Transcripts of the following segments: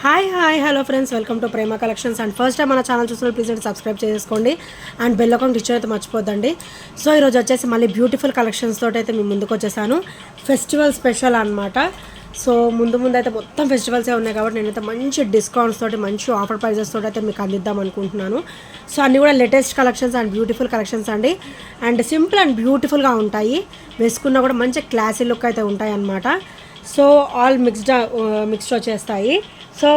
Hi hi hello friends, welcome to Prema collections. And first time మన channel చూసిన please subscribe చేసుకోండి and bell icon click అయితే మర్చిపోద్దండి. So ఈరోజు వచ్చేసి మళ్ళీ బ్యూటిఫుల్ కలెక్షన్స్ తోటి అయితే మేము ముందుకు వచ్చేసాను. ఫెస్టివల్ స్పెషల్ అనమాట. సో ముందు అయితే మొత్తం ఫెస్టివల్సే ఉన్నాయి కాబట్టి నేనైతే మంచి డిస్కౌంట్స్ తోటి మంచి ఆఫర్ ప్రైజెస్ తోటి అయితే మీకు అందిద్దాం అనుకుంటున్నాను. సో అన్నీ కూడా latest collections and beautiful collections అండి. అండ్ సింపుల్ అండ్ బ్యూటిఫుల్గా ఉంటాయి, వేసుకున్నా కూడా మంచి క్లాసీ లుక్ అయితే ఉంటాయి అన్నమాట. సో ఆల్ మిక్స్డ్ వచ్చేస్తాయి. సో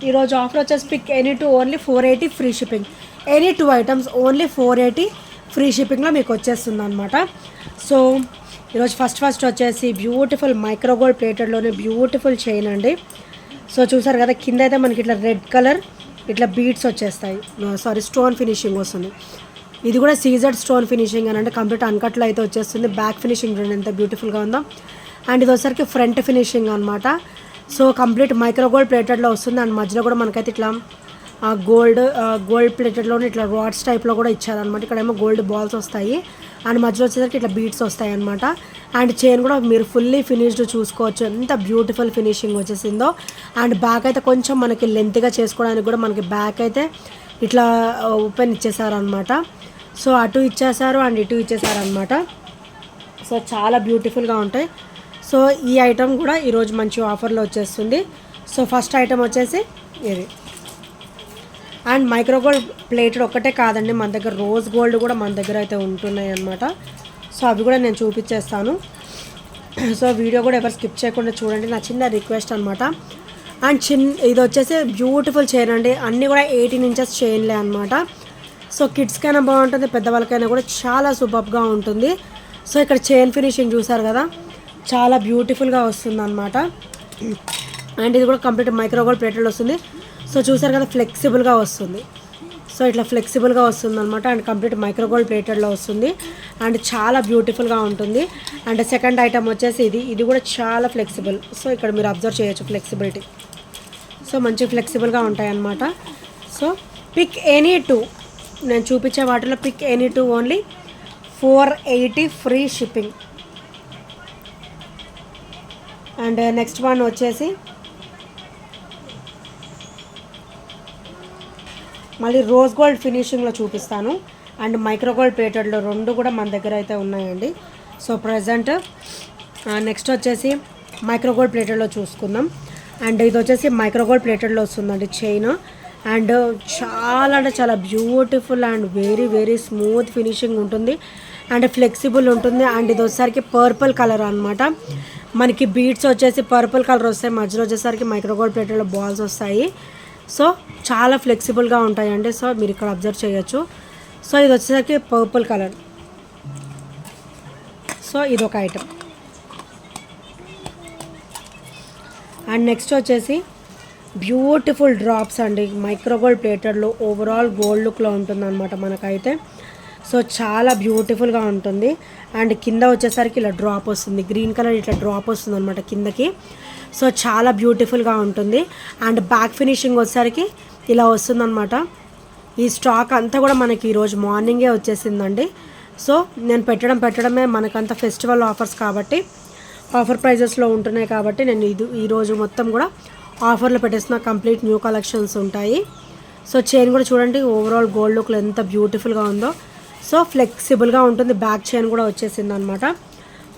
ఈరోజు ఆఫర్ వచ్చేసి pick any two only 480 free shipping. Any 2 items only 480 free షిప్పింగ్లో మీకు వచ్చేస్తుంది అనమాట. సో ఈరోజు ఫస్ట్ వచ్చేసి బ్యూటిఫుల్ మైక్రోగోల్డ్ ప్లేటెడ్లోనే బ్యూటిఫుల్ చైన్ అండి. సో చూసారు కదా, కింద అయితే మనకి ఇట్లా రెడ్ కలర్ ఇట్లా బీడ్స్ వచ్చేస్తాయి, స్టోన్ ఫినిషింగ్ వస్తుంది. ఇది కూడా సీజెడ్ స్టోన్ ఫినిషింగ్ అని అంటే కంప్లీట్ అన్కట్లో అయితే వచ్చేస్తుంది. బ్యాక్ ఫినిషింగ్ చూడండి ఎంత బ్యూటిఫుల్గా ఉందో. అండ్ ఇది వచ్చరికి ఫ్రంట్ ఫినిషింగ్ అనమాట. సో కంప్లీట్ మైక్రోగోల్డ్ ప్లేటెడ్లో వస్తుంది. అండ్ మధ్యలో కూడా మనకైతే ఇట్లా గోల్డ్ ప్లేటెడ్లోనే ఇట్లా రాడ్స్ టైప్లో కూడా ఇచ్చారనమాట. ఇక్కడేమో గోల్డ్ బాల్స్ వస్తాయి అండ్ మధ్యలో వచ్చేసరికి ఇట్లా బీడ్స్ వస్తాయి అనమాట. అండ్ చైన్ కూడా మీరు ఫుల్లీ ఫినిష్డ్ చూసుకోవచ్చు, ఎంత బ్యూటిఫుల్ ఫినిషింగ్ వచ్చేసిందో. అండ్ బ్యాక్ అయితే కొంచెం మనకి లెంత్గా చేసుకోవడానికి కూడా మనకి బ్యాక్ అయితే ఇట్లా ఓపెన్ ఇచ్చేసారనమాట. సో అటు ఇచ్చేసారు అండ్ ఇటు ఇచ్చేసారనమాట. సో చాలా బ్యూటిఫుల్గా ఉంటాయి. సో ఈ ఐటమ్ కూడా ఈరోజు మంచి ఆఫర్లో వచ్చేస్తుంది. సో ఫస్ట్ ఐటమ్ వచ్చేసి ఇది. అండ్ మైక్రోగోల్డ్ ప్లేటెడ్ ఒక్కటే కాదండి, మన దగ్గర రోజ్ గోల్డ్ కూడా మన దగ్గర అయితే ఉంటున్నాయి అన్నమాట. సో అవి కూడా నేను చూపించేస్తాను. సో వీడియో కూడా ఎవరు స్కిప్ చేయకుండా చూడండి, నా చిన్న రిక్వెస్ట్ అనమాట. అండ్ ఇది వచ్చేసి బ్యూటిఫుల్ చైన్ అండి. అన్నీ కూడా 18 ఇంచెస్ చైన్లే అనమాట. సో కిడ్స్కైనా బాగుంటుంది, పెద్దవాళ్ళకైనా కూడా చాలా సూపర్గా ఉంటుంది. సో ఇక్కడ చైన్ ఫినిషింగ్ చూసారు కదా, చాలా బ్యూటిఫుల్గా వస్తుంది అనమాట. అండ్ ఇది కూడా కంప్లీట్ మైక్రోగోల్డ్ ప్లేటెడ్ వస్తుంది. సో చూసారు కదా, ఫ్లెక్సిబుల్గా వస్తుంది. సో ఇట్లా ఫ్లెక్సిబుల్గా వస్తుంది అనమాట. అండ్ కంప్లీట్ మైక్రోగోల్డ్ ప్లేటెడ్లో వస్తుంది అండ్ చాలా బ్యూటిఫుల్గా ఉంటుంది. అండ్ సెకండ్ ఐటమ్ వచ్చేసి ఇది కూడా చాలా ఫ్లెక్సిబుల్. సో ఇక్కడ మీరు అబ్జర్వ్ చేయొచ్చు ఫ్లెక్సిబిలిటీ. సో మంచి ఫ్లెక్సిబుల్గా ఉంటాయి అన్నమాట. సో పిక్ ఎనీ 2, నేను చూపించే వాటిలో pick any 2 only 480 free shipping. And next one వచ్చేసి మళ్ళీ రోజ్ గోల్డ్ ఫినిషింగ్లో చూపిస్తాను. అండ్ మైక్రోగోల్డ్ ప్లేటెడ్లో రెండు కూడా మన దగ్గర అయితే ఉన్నాయండి. సో ప్రజెంట్ నెక్స్ట్ వచ్చేసి మైక్రోగోల్డ్ ప్లేటెడ్లో చూసుకుందాం. అండ్ ఇది వచ్చేసి మైక్రోగోల్డ్ ప్లేటెడ్లో వస్తుందండి చైన్. అండ్ చాలా అంటే చాలా beautiful and very very smooth finishing ఉంటుంది అండ్ ఫ్లెక్సిబుల్ ఉంటుంది. అండ్ ఇది వచ్చేసరికి పర్పుల్ కలర్ అనమాట. మనకి బీడ్స్ వచ్చేసి పర్పుల్ కలర్ వస్తాయి, మధ్యలో వచ్చేసరికి మైక్రోగోల్డ్ ప్లేటెడ్లో బాల్స్ వస్తాయి. సో చాలా ఫ్లెక్సిబుల్గా ఉంటాయండి. సో మీరు ఇక్కడ అబ్జర్వ్ చేయొచ్చు. సో ఇది వచ్చేసరికి పర్పుల్ కలర్. సో ఇది ఒక ఐటమ్. అండ్ నెక్స్ట్ వచ్చేసి బ్యూటిఫుల్ డ్రాప్స్ అండి, మైక్రోగోల్డ్ ప్లేటెడ్లో ఓవరాల్ గోల్డ్ లుక్లో ఉంటుంది అనమాట మనకైతే. సో చాలా బ్యూటిఫుల్గా ఉంటుంది. అండ్ కింద వచ్చేసరికి ఇలా డ్రాప్ వస్తుంది, గ్రీన్ కలర్ ఇట్లా డ్రాప్ వస్తుంది అనమాట కిందకి. సో చాలా బ్యూటిఫుల్గా ఉంటుంది. అండ్ బ్యాక్ ఫినిషింగ్ వచ్చేసరికి ఇలా వస్తుందన్నమాట. ఈ స్టాక్ అంతా కూడా మనకి ఈరోజు మార్నింగే వచ్చేసిందండి. సో నేను పెట్టడమే మనకంత ఫెస్టివల్ ఆఫర్స్ కాబట్టి, ఆఫర్ ప్రైజెస్లో ఉంటున్నాయి కాబట్టి నేను ఈరోజు మొత్తం కూడా ఆఫర్లో పెట్టేసిన కంప్లీట్ న్యూ కలెక్షన్స్ ఉంటాయి. సో చైన్ కూడా చూడండి ఓవరాల్ గోల్డ్ లుక్లో ఎంత బ్యూటిఫుల్గా ఉందో. సో ఫ్లెక్సిబుల్గా ఉంటుంది, బ్యాక్ చైన్ కూడా వచ్చేసింది అనమాట.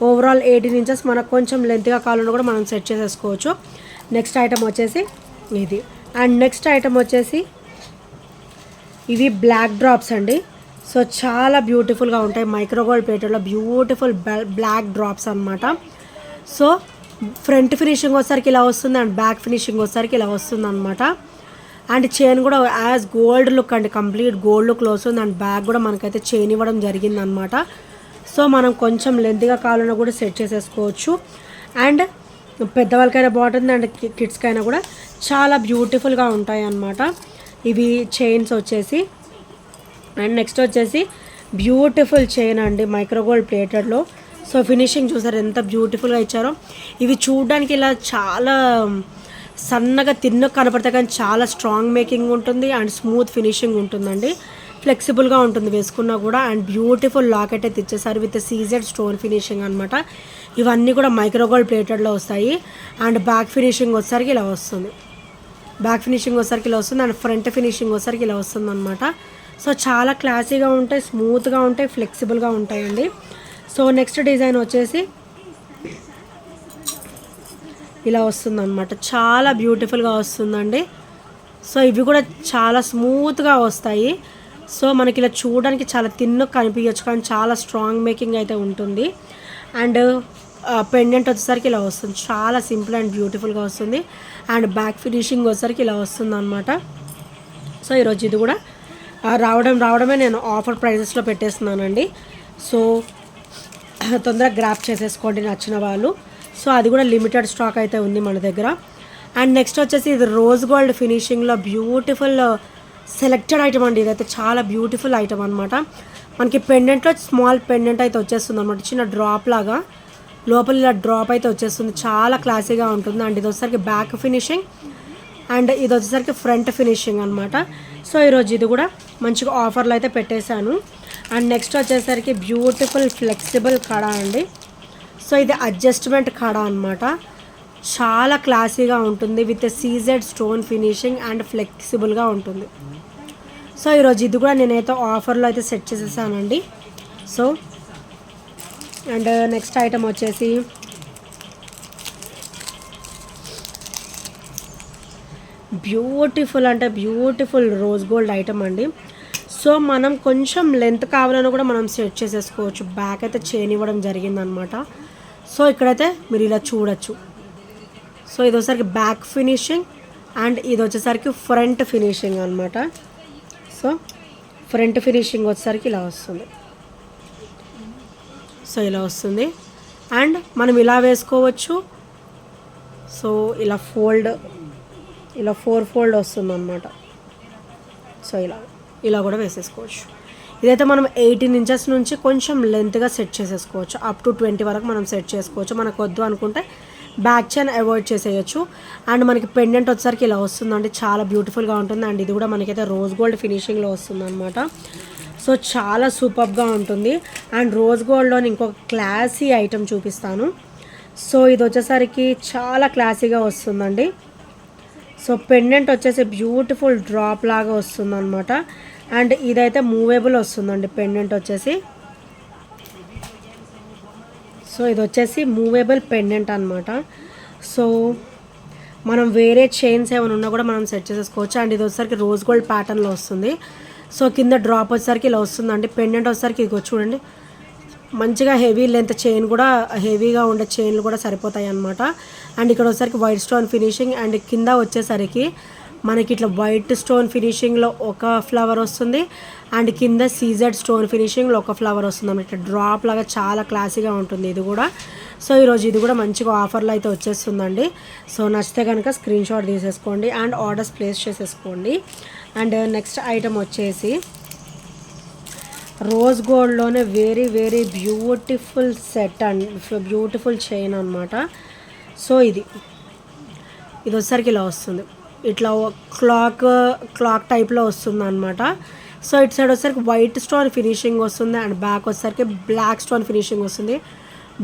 ఓవరాల్ 18 ఇంచెస్, మనకు కొంచెం లెంత్గా కావాలన్నా కూడా మనం సెట్ చేసేసుకోవచ్చు. నెక్స్ట్ ఐటమ్ వచ్చేసి ఇది. అండ్ నెక్స్ట్ ఐటమ్ వచ్చేసి ఇవి బ్లాక్ డ్రాప్స్ అండి. సో చాలా బ్యూటిఫుల్గా ఉంటాయి, మైక్రోగోల్డ్ ప్లేటెడ్లో బ్యూటిఫుల్ బ్లాక్ డ్రాప్స్ అనమాట. సో ఫ్రంట్ ఫినిషింగ్ వచ్చేసరికి ఇలా వస్తుంది అండ్ బ్యాక్ ఫినిషింగ్ వచ్చేసరికి ఇలా వస్తుంది అనమాట. అండ్ చైన్ కూడా యాజ్ గోల్డ్ లుక్ అండి, కంప్లీట్ గోల్డ్ లుక్లో వస్తుంది. అండ్ బ్యాగ్ కూడా మనకైతే చైన్ ఇవ్వడం జరిగింది అనమాట. సో మనం కొంచెం లెంత్గా కావాలన్నా కూడా సెట్ చేసేసుకోవచ్చు. అండ్ పెద్దవాళ్ళకైనా బాగుంటుంది అండ్ కిడ్స్కైనా కూడా చాలా బ్యూటిఫుల్గా ఉంటాయి అన్నమాట ఇవి చైన్స్ వచ్చేసి. అండ్ నెక్స్ట్ వచ్చేసి బ్యూటిఫుల్ చైన్ అండి మైక్రోగోల్డ్ ప్లేటెడ్లో. సో ఫినిషింగ్ చూసారు ఎంత బ్యూటిఫుల్గా ఇచ్చారో. ఇవి చూడడానికి ఇలా చాలా సన్నగా తిన్న కనపడతాయి కానీ చాలా స్ట్రాంగ్ మేకింగ్ ఉంటుంది అండ్ స్మూత్ ఫినిషింగ్ ఉంటుందండి. ఫ్లెక్సిబుల్గా ఉంటుంది వేసుకున్నా కూడా. అండ్ బ్యూటిఫుల్ లాకెట్ అయితే ఇచ్చేసారు విత్ సీజెడ్ స్టోన్ ఫినిషింగ్ అనమాట. ఇవన్నీ కూడా మైక్రోగోల్డ్ ప్లేటెడ్లో వస్తాయి. అండ్ బ్యాక్ ఫినిషింగ్ వచ్చేసరికి ఇలా వస్తుంది. బ్యాక్ ఫినిషింగ్ వచ్చేసరికి ఇలా వస్తుంది అండ్ ఫ్రంట్ ఫినిషింగ్ వచ్చేసరికి ఇలా వస్తుంది అనమాట. సో చాలా క్లాసీగా ఉంటాయి, స్మూత్గా ఉంటాయి, ఫ్లెక్సిబుల్గా ఉంటాయండి. సో నెక్స్ట్ డిజైన్ వచ్చేసి ఇలా వస్తుంది అనమాట. చాలా బ్యూటిఫుల్గా వస్తుందండి. సో ఇవి కూడా చాలా స్మూత్గా వస్తాయి. సో మనకి ఇలా చూడడానికి చాలా తిన్ను కనిపించచ్చు కానీ చాలా స్ట్రాంగ్ మేకింగ్ అయితే ఉంటుంది. అండ్ పెండెంట్ వచ్చేసరికి ఇలా వస్తుంది, చాలా సింపుల్ అండ్ బ్యూటిఫుల్గా వస్తుంది. అండ్ బ్యాక్ ఫినిషింగ్ వచ్చేసరికి ఇలా వస్తుంది అనమాట. సో ఈరోజు ఇది కూడా రావడమే నేను ఆఫర్ ప్రైజెస్లో పెట్టేస్తున్నానండి. సో తొందరగా గ్రాప్ చేసేసుకోండి నచ్చిన వాళ్ళు. సో అది కూడా లిమిటెడ్ స్టాక్ అయితే ఉంది మన దగ్గర. అండ్ నెక్స్ట్ వచ్చేసి ఇది రోజ్ గోల్డ్ ఫినిషింగ్లో బ్యూటిఫుల్ సెలెక్టెడ్ ఐటమ్ అండి. ఇదైతే చాలా బ్యూటిఫుల్ ఐటమ్ అనమాట. మనకి పెండెంట్లో స్మాల్ పెండెంట్ అయితే వచ్చేస్తుంది అనమాట, చిన్న డ్రాప్ లాగా లోపల ఇలా డ్రాప్ అయితే వచ్చేస్తుంది. చాలా క్లాసీగా ఉంటుంది. అండ్ ఇది వచ్చేసరికి బ్యాక్ ఫినిషింగ్ అండ్ ఇది వచ్చేసరికి ఫ్రంట్ ఫినిషింగ్ అనమాట. సో ఈరోజు ఇది కూడా మంచిగా ఆఫర్లో అయితే పెట్టేశాను. అండ్ నెక్స్ట్ వచ్చేసరికి బ్యూటిఫుల్ ఫ్లెక్సిబుల్ కడా అండి. సో ఇది అడ్జస్ట్మెంట్ కడా అనమాట. చాలా క్లాసీగా ఉంటుంది with CZ stone finishing and ఫ్లెక్సిబుల్గా ఉంటుంది. సో ఈరోజు ఇది కూడా నేనైతే ఆఫర్లో అయితే సెట్ చేసేసానండి. సో అండ్ నెక్స్ట్ ఐటమ్ వచ్చేసి బ్యూటిఫుల్ అంటే బ్యూటిఫుల్ రోజ్ గోల్డ్ ఐటమ్ అండి. సో మనం కొంచెం లెంత్ కావాలన్నా కూడా మనం సెట్ చేసేసుకోవచ్చు. బ్యాక్ అయితే చైన్ ఇవ్వడం జరిగిందనమాట. సో ఇక్కడైతే మీరు ఇలా చూడొచ్చు. సో ఇది వచ్చేసరికి బ్యాక్ ఫినిషింగ్ అండ్ ఇది వచ్చేసరికి ఫ్రంట్ ఫినిషింగ్ అనమాట. సో ఫ్రంట్ ఫినిషింగ్ వచ్చేసరికి ఇలా వస్తుంది. సో ఇలా వస్తుంది అండ్ మనం ఇలా వేసుకోవచ్చు. సో ఇలా ఇలా 4 ఫోల్డ్ వస్తుంది అనమాట. సో ఇలా కూడా వేసేసుకోవచ్చు. ఇదైతే మనం 18 ఇంచెస్ నుంచి కొంచెం లెంత్గా సెట్ చేసేసుకోవచ్చు. అప్ టు 20 వరకు మనం సెట్ చేసుకోవచ్చు. మనకు వద్దు అనుకుంటే బ్యాక్ చైన్ అవాయిడ్ చేసేయచ్చు. అండ్ మనకి పెండెంట్ వచ్చేసరికి ఇలా వస్తుందండి, చాలా బ్యూటిఫుల్గా ఉంటుంది. అండ్ ఇది కూడా మనకైతే రోజ్ గోల్డ్ ఫినిషింగ్లో వస్తుంది అనమాట. సో చాలా సూపర్గా ఉంటుంది. అండ్ రోజ్ గోల్డ్లోని ఇంకొక క్లాసీ ఐటమ్ చూపిస్తాను. సో ఇది వచ్చేసరికి చాలా క్లాసీగా వస్తుందండి. సో పెండెంట్ వచ్చేసి బ్యూటిఫుల్ డ్రాప్ లాగా వస్తుంది అనమాట. అండ్ ఇదైతే మూవేబుల్ వస్తుందండి పెండెంట్ వచ్చేసి. సో ఇది వచ్చేసి మూవేబుల్ పెండెంట్ అనమాట. సో మనం వేరే చైన్స్ ఏమైనా ఉన్నా కూడా మనం సెట్ చేసేసుకోవచ్చు. అండ్ ఇది వచ్చేసరికి రోజ్ గోల్డ్ ప్యాటర్న్లో వస్తుంది. సో కింద డ్రాప్ వచ్చేసరికి ఇలా వస్తుందండి. పెండెంట్ వచ్చేసరికి ఇది చూడండి, మంచిగా హెవీ లెంత్ చైన్ కూడా, హెవీగా ఉండే చైన్లు కూడా సరిపోతాయి అనమాట. అండ్ ఇక్కడ వచ్చేసరికి వైట్ స్టోన్ ఫినిషింగ్ అండ్ కింద వచ్చేసరికి మనకి ఇట్లా వైట్ స్టోన్ ఫినిషింగ్లో ఒక ఫ్లవర్ వస్తుంది అండ్ కింద సీజెడ్ స్టోన్ ఫినిషింగ్లో ఒక ఫ్లవర్ వస్తుంది అన్నమాట. ఇట్లా డ్రాప్ లాగా చాలా క్లాసీగా ఉంటుంది ఇది కూడా. సో ఈరోజు ఇది కూడా మంచిగా ఆఫర్లో అయితే వచ్చేస్తుందండి. సో నచ్చితే కనుక స్క్రీన్ షాట్ తీసేసుకోండి అండ్ ఆర్డర్స్ ప్లేస్ చేసేసుకోండి. అండ్ నెక్స్ట్ ఐటమ్ వచ్చేసి రోజ్ గోల్డ్లోనే very very beautiful set and beautiful chain అనమాట. సో ఇది వచ్చేసరికి ఇలా వస్తుంది, ఇట్లా క్లాక్ టైప్లో వస్తుంది అనమాట. సో ఇటు సైడ్ వచ్చేసరికి వైట్ స్టోన్ ఫినిషింగ్ వస్తుంది అండ్ బ్యాక్ వచ్చేసరికి బ్లాక్ స్టోన్ ఫినిషింగ్ వస్తుంది.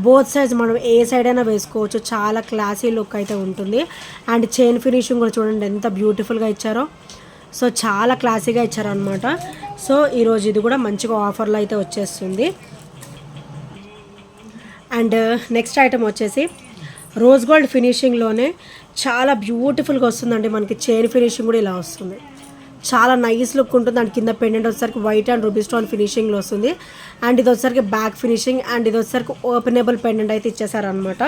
బోత్ సైడ్స్ మనం ఏ సైడ్ అయినా వేసుకోవచ్చు. చాలా క్లాసీ లుక్ అయితే ఉంటుంది. అండ్ చైన్ ఫినిషింగ్ కూడా చూడండి ఎంత బ్యూటిఫుల్గా ఇచ్చారో. సో చాలా క్లాసీగా ఇచ్చారనమాట. సో ఈరోజు ఇది కూడా మంచిగా ఆఫర్లో అయితే వచ్చేస్తుంది. అండ్ నెక్స్ట్ ఐటమ్ వచ్చేసి రోజ్ గోల్డ్ ఫినిషింగ్లోనే చాలా బ్యూటిఫుల్గా వస్తుందండి. మనకి చైన్ ఫినిషింగ్ కూడా ఇలా వస్తుంది, చాలా నైస్ లుక్ ఉంటుంది. అండ్ కింద పెండెంట్ వచ్చేసరికి వైట్ అండ్ రూబీ స్టోన్ ఫినిషింగ్లో వస్తుంది. అండ్ ఇది వచ్చేసరికి బ్యాక్ ఫినిషింగ్ అండ్ ఇది వచ్చేసరికి ఓపెనబుల్ పెండెంట్ అయితే ఇచ్చేసారనమాట.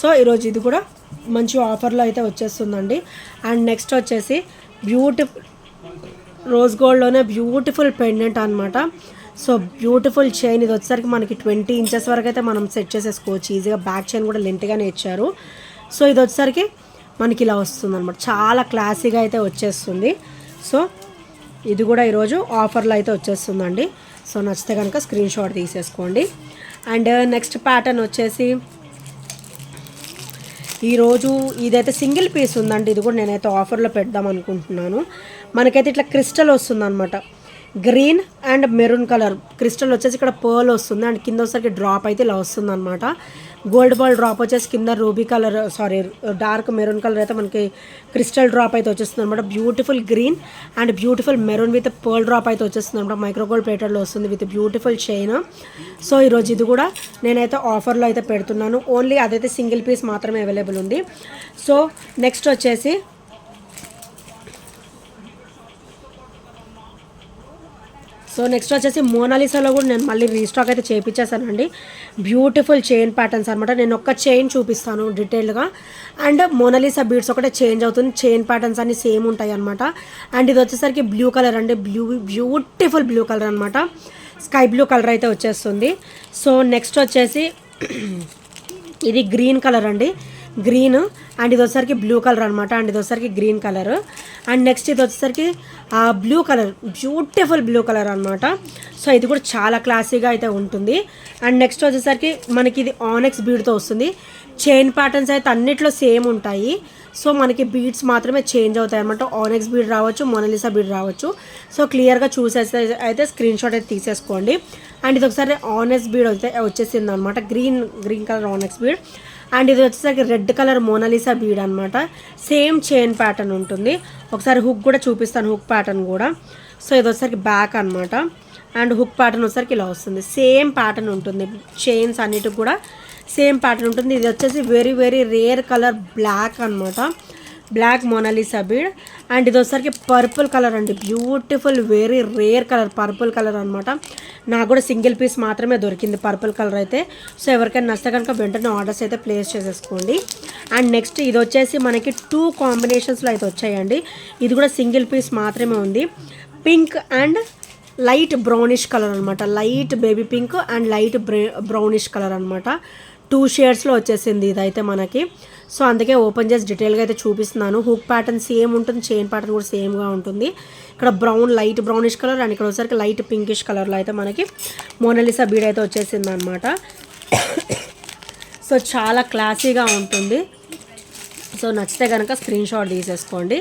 సో ఈరోజు ఇది కూడా మంచి ఆఫర్లో అయితే వచ్చేస్తుందండి. అండ్ నెక్స్ట్ వచ్చేసి బ్యూటిఫుల్ రోజ్ గోల్డ్లోనే బ్యూటిఫుల్ పెండెంట్ అనమాట. So beautiful chain. ఇది వచ్చేసరికి మనకి 20 ఇంచెస్ వరకు అయితే మనం సెట్ చేసేసుకోవచ్చు ఈజీగా. బ్యాక్ చైన్ కూడా లెంత్గానే ఇచ్చారు. సో ఇది వచ్చేసరికి మనకి ఇలా వస్తుంది అనమాట, చాలా క్లాసీగా అయితే వచ్చేస్తుంది. సో ఇది కూడా ఈరోజు ఆఫర్లో అయితే వచ్చేస్తుందండి. సో నచ్చితే కనుక స్క్రీన్ షాట్ తీసేసుకోండి. అండ్ నెక్స్ట్ ప్యాటర్న్ వచ్చేసి ఈరోజు ఇదైతే సింగిల్ పీస్ ఉందండి. ఇది కూడా నేనైతే ఆఫర్లో పెడదాం అనుకుంటున్నాను. మనకైతే ఇట్లా క్రిస్టల్ వస్తుంది అనమాట, green and maroon colour crystal వచ్చేసి ఇక్కడ పర్ల్ వస్తుంది అండ్ కింద వచ్చేసరికి డ్రాప్ అయితే ఇలా వస్తుంది అనమాట. గోల్డ్ బాల్ డ్రాప్ వచ్చేసి కింద ruby colour dark maroon colour అయితే మనకి క్రిస్టల్ డ్రాప్ అయితే వచ్చేస్తుంది అనమాట. Beautiful green and beautiful maroon with pearl drop అయితే వచ్చేస్తుంది అనమాట. మైక్రో గోల్డ్ ప్లేటెడ్లో వస్తుంది విత్ బ్యూటిఫుల్ చైన్. సో ఈరోజు ఇది కూడా నేనైతే ఆఫర్లో అయితే పెడుతున్నాను. ఓన్లీ అదైతే సింగిల్ పీస్ మాత్రమే అవైలబుల్ ఉంది. సో నెక్స్ట్ వచ్చేసి మోనాలిసాలో కూడా నేను మళ్ళీ రీస్టాక్ అయితే చేయించేసానండి. బ్యూటిఫుల్ చైన్ ప్యాటర్న్స్ అనమాట. నేను ఒక్క చైన్ చూపిస్తాను డీటెయిల్గా. అండ్ మోనాలిసా బీడ్స్ ఒకటే చేంజ్ అవుతుంది, చైన్ ప్యాటర్న్స్ అన్ని సేమ్ ఉంటాయి అనమాట. అండ్ ఇది వచ్చేసరికి బ్లూ కలర్ అండి, బ్యూటిఫుల్ బ్లూ కలర్ అనమాట. స్కై బ్లూ కలర్ అయితే వచ్చేస్తుంది. సో నెక్స్ట్ వచ్చేసి ఇది గ్రీన్ కలర్ అండి, గ్రీన్. అండ్ ఇది వచ్చేసరికి బ్లూ కలర్ అనమాట. అండ్ ఇది వచ్చేసరికి గ్రీన్ కలర్. అండ్ నెక్స్ట్ ఇది వచ్చేసరికి blue colour, beautiful blue colour అనమాట. సో ఇది కూడా చాలా క్లాసీగా అయితే ఉంటుంది. అండ్ నెక్స్ట్ వచ్చేసరికి మనకి ఇది ఆనెక్స్ బీడ్తో వస్తుంది. చైన్ ప్యాటర్న్స్ అయితే అన్నిట్లో సేమ్ ఉంటాయి. సో మనకి బీడ్స్ మాత్రమే చేంజ్ అవుతాయి అనమాట. ఆనెక్స్ బీడ్ రావచ్చు, మోనాలిసా బీడ్ రావచ్చు. సో క్లియర్గా చూసేస్తే అయితే స్క్రీన్ షాట్ అయితే తీసేసుకోండి. అండ్ ఇది ఒకసారి ఆనెక్స్ బీడ్ అయితే వచ్చేసింది అనమాట, గ్రీన్ కలర్ ఆనెక్స్ బీడ్. అండ్ ఇది వచ్చేసరికి రెడ్ కలర్ మోనాలిసా బీడ్ అనమాట. సేమ్ చైన్ ప్యాటర్న్ ఉంటుంది. ఒకసారి హుక్ కూడా చూపిస్తాను, హుక్ ప్యాటర్న్ కూడా. సో ఇది వచ్చేసరికి బ్యాక్ అనమాట. అండ్ హుక్ ప్యాటర్న్ వచ్చేసరికి ఇలా వస్తుంది. సేమ్ ప్యాటర్న్ ఉంటుంది, చైన్స్ అన్నిటికి కూడా సేమ్ ప్యాటర్న్ ఉంటుంది. ఇది వచ్చేసి very very rare colour black అనమాట, బ్లాక్ మోనాలిసా బీడ్. అండ్ ఇది వచ్చేసరికి పర్పుల్ కలర్ అండి, beautiful very rare colour purple colour అనమాట. నాకు కూడా సింగిల్ పీస్ మాత్రమే దొరికింది పర్పుల్ కలర్ అయితే. సో ఎవరికైనా నచ్చితే కనుక వెంటనే ఆర్డర్స్ అయితే ప్లేస్ చేసేసుకోండి. అండ్ నెక్స్ట్ ఇది వచ్చేసి మనకి 2 కాంబినేషన్స్లో అయితే వచ్చాయండి. ఇది కూడా సింగిల్ పీస్ మాత్రమే ఉంది. Pink and light brownish colour అనమాట, light baby pink and light brownish colour అనమాట. 2 షేడ్స్లో వచ్చేసింది ఇదైతే మనకి. సో అందుకే ఓపెన్ చేసి డీటెయిల్గా అయితే చూపిస్తున్నాను. హుక్ ప్యాటర్న్ సేమ్ ఉంటుంది, చైన్ ప్యాటర్న్ కూడా సేమ్గా ఉంటుంది. ఇక్కడ brown, light brownish colour and ఇక్కడ వచ్చేసరికి లైట్ పింకిష్ కలర్లో అయితే మనకి మోనాలిసా బీడ్ అయితే వచ్చేసింది అనమాట. సో చాలా క్లాసీగా ఉంటుంది. సో నచ్చితే కనుక స్క్రీన్ షాట్ తీసేసుకోండి.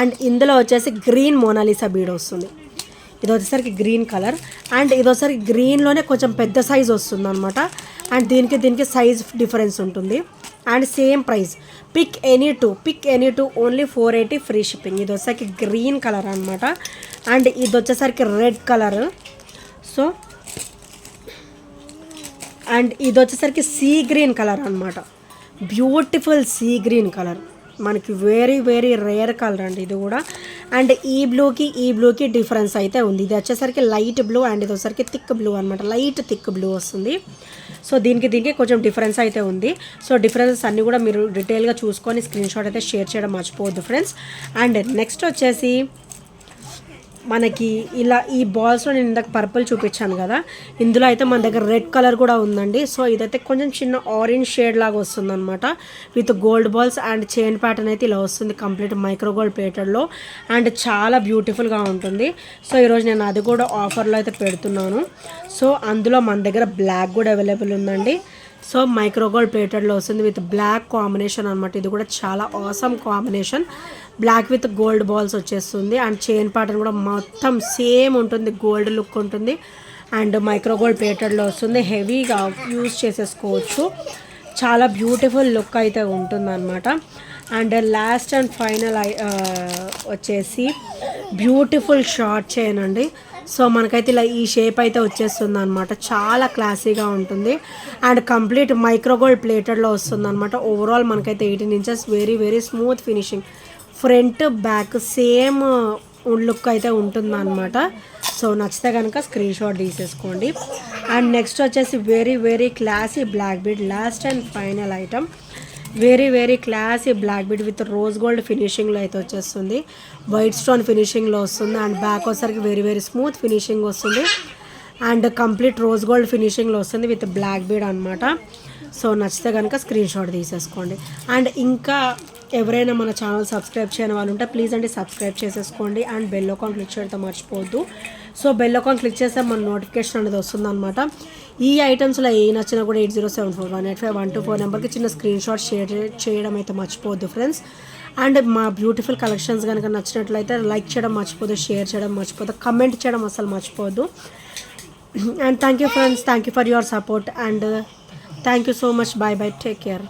అండ్ ఇందులో వచ్చేసి గ్రీన్ మోనాలిసా బీడ్ వస్తుంది. ఇది వచ్చేసరికి గ్రీన్ కలర్. అండ్ ఇది వచ్చేసరికి గ్రీన్లోనే కొంచెం పెద్ద సైజ్ వస్తుంది అనమాట. అండ్ దీనికి సైజ్ డిఫరెన్స్ ఉంటుంది. And same price, pick any two only 480 free shipping. ఇది వచ్చేసరికి గ్రీన్ కలర్ అనమాట. అండ్ ఇది వచ్చేసరికి రెడ్ కలర్. సో అండ్ ఇది వచ్చేసరికి సీ గ్రీన్ కలర్ అనమాట, బ్యూటిఫుల్ సీ గ్రీన్ కలర్, మనకి వెరీ వెరీ రేర్ కలర్ అండి ఇది కూడా. అండ్ ఈ బ్లూకి డిఫరెన్స్ అయితే ఉంది. ఇది వచ్చేసరికి లైట్ బ్లూ అండ్ ఇది వచ్చేసరికి థిక్ బ్లూ అనమాట, లైట్ థిక్ బ్లూ వస్తుంది. సో దీనికి కొంచెం డిఫరెన్స్ అయితే ఉంది. సో డిఫరెన్సెస్ అన్నీ కూడా మీరు డీటెయిల్గా చూసుకొని స్క్రీన్ షాట్ అయితే షేర్ చేయడం మర్చిపోవద్దు ఫ్రెండ్స్. అండ్ నెక్స్ట్ వచ్చేసి మనకి ఇలా ఈ బాల్స్లో నేను ఇందాక పర్పుల్ చూపించాను కదా, ఇందులో అయితే మన దగ్గర రెడ్ కలర్ కూడా ఉందండి. సో ఇదైతే కొంచెం చిన్న ఆరెంజ్ షేడ్ లాగా వస్తుంది అనమాట with gold balls and chain pattern అయితే ఇలా వస్తుంది కంప్లీట్ మైక్రో గోల్డ్ ప్లేటెడ్లో. అండ్ చాలా బ్యూటిఫుల్గా ఉంటుంది. సో ఈరోజు నేను అది కూడా ఆఫర్లో అయితే పెడుతున్నాను. సో అందులో మన దగ్గర బ్లాక్ కూడా అవైలబుల్ ఉందండి. సో మైక్రో గోల్డ్ ప్లేటెడ్లో వస్తుంది విత్ బ్లాక్ కాంబినేషన్ అనమాట. ఇది కూడా చాలా awesome combination, black with gold balls వచ్చేస్తుంది. అండ్ చైన్ ప్యాటర్న్ కూడా మొత్తం సేమ్ ఉంటుంది, గోల్డ్ లుక్ ఉంటుంది. అండ్ మైక్రో గోల్డ్ ప్లేటెడ్లో వస్తుంది, హెవీగా యూజ్ చేసేసుకోవచ్చు. చాలా బ్యూటిఫుల్ లుక్ అయితే ఉంటుందన్నమాట. అండ్ లాస్ట్ అండ్ ఫైనల్ వచ్చేసి బ్యూటిఫుల్ షార్ట్ చైన్ అండి. సో మనకైతే ఇలా ఈ షేప్ అయితే వచ్చేస్తుంది అనమాట, చాలా క్లాసీగా ఉంటుంది. అండ్ కంప్లీట్ మైక్రో గోల్డ్ ప్లేటెడ్లో వస్తుంది అనమాట. ఓవరాల్ మనకైతే 18 inches, very very smooth finishing, front back same look అయితే ఉంటుంది అనమాట. సో నచ్చితే కనుక స్క్రీన్ షాట్ తీసేసుకోండి. అండ్ నెక్స్ట్ వచ్చేసి very very classy black bead, last and final item. Very very classy black bead with rose gold ఫినిషింగ్లో అయితే వచ్చేస్తుంది, వైట్ స్టోన్ ఫినిషింగ్లో వస్తుంది. అండ్ బ్యాక్ వచ్చేసరికి వెరీ వెరీ స్మూత్ ఫినిషింగ్ వస్తుంది. అండ్ కంప్లీట్ రోజ్ గోల్డ్ ఫినిషింగ్లో వస్తుంది with black bead అనమాట. So నచ్చితే కనుక స్క్రీన్ షాట్ తీసేసుకోండి. అండ్ ఇంకా ఎవరైనా మన ఛానల్ సబ్స్క్రైబ్ చేయని వాళ్ళు ఉంటే ప్లీజ్ అండి సబ్స్క్రైబ్ చేసేసుకోండి. అండ్ బెల్ ఐకాన్ క్లిక్ చేయడం మర్చిపోవద్దు. సో బెల్ ఐకాన్ క్లిక్ చేస్తే మన నోటిఫికేషన్ అనేది వస్తుందన్నమాట. ఈ ఐటమ్స్లో ఏ నచ్చినా కూడా 8074185124 నెంబర్కి చిన్న స్క్రీన్ షాట్ షేర్ చేయడం అయితే మర్చిపోవద్దు ఫ్రెండ్స్. అండ్ మా బ్యూటిఫుల్ కలెక్షన్స్ కనుక నచ్చినట్లయితే లైక్ చేయడం మర్చిపోద్దు, షేర్ చేయడం మర్చిపోద్దు, కమెంట్ చేయడం అసలు మర్చిపోవద్దు. And thank you friends, thank you for your support, and thank you so much. Bye bye, take care.